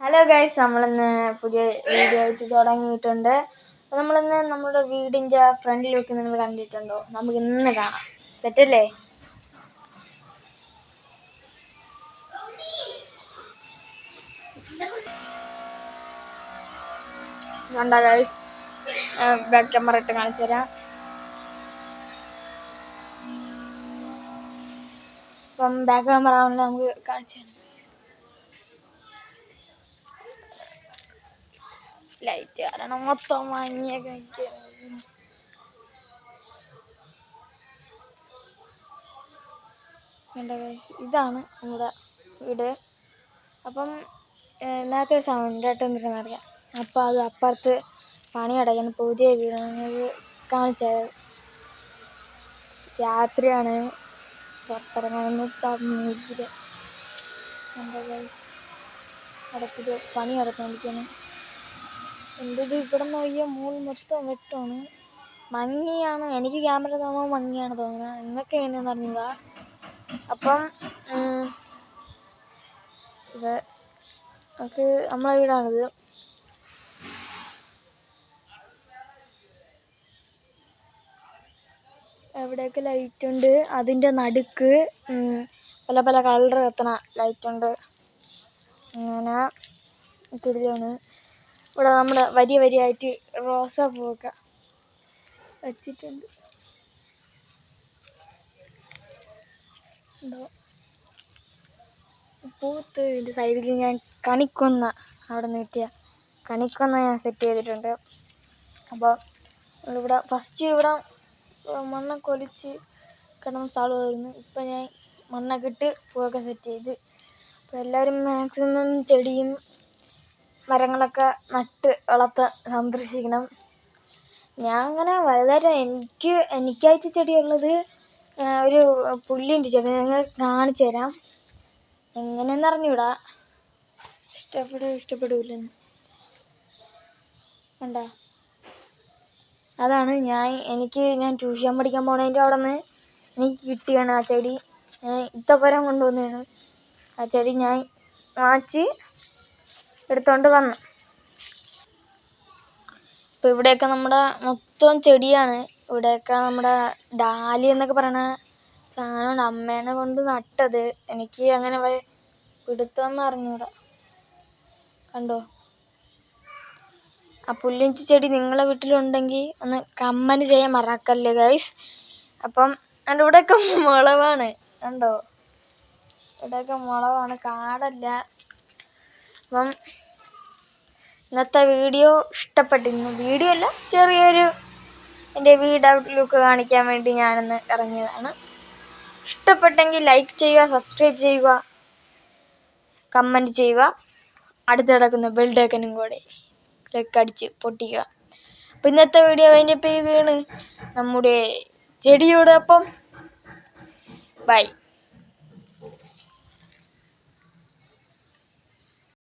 Hello guys, നമ്മളിന്ന് പുതിയ video ആയിട്ട് തുടങ്ങിയിട്ടുണ്ട്. അപ്പോൾ നമ്മളിന്ന് നമ്മുടെ വീടിൻ്റെ ഫ്രണ്ടിലേക്ക് നിങ്ങൾ കണ്ടിട്ടുണ്ടോ? നമുക്ക് ഇന്ന് കാണാം. തെറ്റല്ലേ? കണ്ടോ ഗൈസ്? ബാക്ക് ക്യാമറ ഇട്ട് കാണിച്ചു തരാം. അപ്പം ബാക്ക് ക്യാമറ ആവുമ്പോൾ നമുക്ക് കാണിച്ചു തരാം. ലൈറ്റ് കാരണം മൊത്തം മഞ്ഞൊക്കെ ഇതാണ് നമ്മുടെ വീട്. അപ്പം നേരത്തെ സൗണ്ട് ആയിട്ട് എന്തിനാണെന്നറിയാം. അപ്പം അത് അപ്പുറത്ത് പണി അടയ്ക്കുന്ന പുതിയ വീടാണ് കാണിച്ചത്. രാത്രിയാണ്, പുറത്തിറങ്ങാനൊന്നും തന്നില്ല. എന്താ അടപ്പിൽ പണി നടന്നുകൊണ്ടിരിക്കുകയാണ്. എൻ്റെത് ഇവിടെ നോക്കിയ മൂന്ന് മൊത്തം വെട്ടമാണ്, മങ്ങിയാണ്. എനിക്ക് ക്യാമറ തോന്നുമ്പോൾ മങ്ങിയാണ് തോന്നുന്നത്, നിങ്ങൾക്ക് എങ്ങനെയാണെന്ന് അറിഞ്ഞില്ല. അപ്പം ഇത് നമുക്ക് നമ്മളെ വീടാണിത്. എവിടെയൊക്കെ ലൈറ്റുണ്ട്, അതിൻ്റെ നടുക്ക് പല പല കളർ കത്തണ ലൈറ്റുണ്ട്. അങ്ങനെ കിടിലാണ്. ഇവിടെ നമ്മുടെ വരി വരിയായിട്ട് റോസാപ്പൂവൊക്കെ വെച്ചിട്ടുണ്ട്. പൂത്ത് ഇതിൻ്റെ സൈഡിൽ ഞാൻ കണിക്കൊന്ന അവിടെ നിന്ന് കിട്ടിയ കണിക്കൊന്ന ഞാൻ സെറ്റ് ചെയ്തിട്ടുണ്ട്. അപ്പോൾ ഇവിടെ ഫസ്റ്റ് ഇവിടെ മണ്ണൊക്കെ ഒലിച്ച് കിടന്ന സ്ഥലമായിരുന്നു. ഇപ്പം ഞാൻ മണ്ണൊക്കെ ഇട്ട് പൂവൊക്കെ സെറ്റ് ചെയ്ത്. അപ്പോൾ എല്ലാവരും മാക്സിമം ചെടിയും മരങ്ങളൊക്കെ നട്ട് വളർത്താൻ സന്ദർശിക്കണം. ഞാൻ അങ്ങനെ വലുതായിട്ട് എനിക്കായിട്ട് ചെടിയുള്ളത് ഒരു പുല്ലിൻ്റെ ചെടി നിങ്ങൾ കാണിച്ചു തരാം. എങ്ങനെയെന്ന് അറിഞ്ഞൂടാ, ഇഷ്ടപ്പെടില്ലെന്ന് കണ്ട. അതാണ് ഞാൻ ട്യൂഷൻ പഠിക്കാൻ പോണതിൻ്റെ അവിടെ നിന്ന് എനിക്ക് കിട്ടിയാണ് ആ ചെടി. ഇത്തപ്പുരം കൊണ്ടുവന്നതാണ് ആ ചെടി. ഞാൻ വാങ്ങിച്ച് എടുത്തോണ്ട് വന്നു. ഇപ്പോൾ ഇവിടെയൊക്കെ നമ്മുടെ മൊത്തം ചെടിയാണ്. ഇവിടെയൊക്കെ നമ്മുടെ ഡാലി എന്നൊക്കെ പറയണ സാധനമാണ് അമ്മേനെ കൊണ്ട് നട്ടത്. എനിക്ക് അങ്ങനെ പിടുത്തമൊന്നും അറിഞ്ഞൂടാ. കണ്ടോ? ആ പുല്ലിഞ്ചി ചെടി നിങ്ങളെ വീട്ടിലുണ്ടെങ്കിൽ ഒന്ന് കമൻറ്റ് ചെയ്യാൻ മറക്കല്ലേ ഗൈസ്. അപ്പം എൻ്റെ ഇവിടെയൊക്കെ മുളവാണ്, കണ്ടോ? ഇവിടെയൊക്കെ മുളവാണ്, കാടല്ല. അപ്പം ഇന്നത്തെ വീഡിയോ ഇഷ്ടപ്പെട്ടിരുന്നു. വീഡിയോ അല്ല, ചെറിയൊരു എൻ്റെ വീട് ഔട്ട്ലുക്ക് കാണിക്കാൻ വേണ്ടി ഞാനൊന്ന് ഇറങ്ങിയതാണ്. ഇഷ്ടപ്പെട്ടെങ്കിൽ ലൈക്ക് ചെയ്യുക, സബ്സ്ക്രൈബ് ചെയ്യുക, കമൻറ്റ് ചെയ്യുക. അടുത്ത് കിടക്കുന്ന ബെൽഡേക്കനും കൂടെ അടിച്ച് പൊട്ടിക്കുക. അപ്പം ഇന്നത്തെ വീഡിയോ വൈൻഡപ്പ് ചെയ്യുകയാണ് നമ്മുടെ ചെടിയോടൊപ്പം. ബൈ.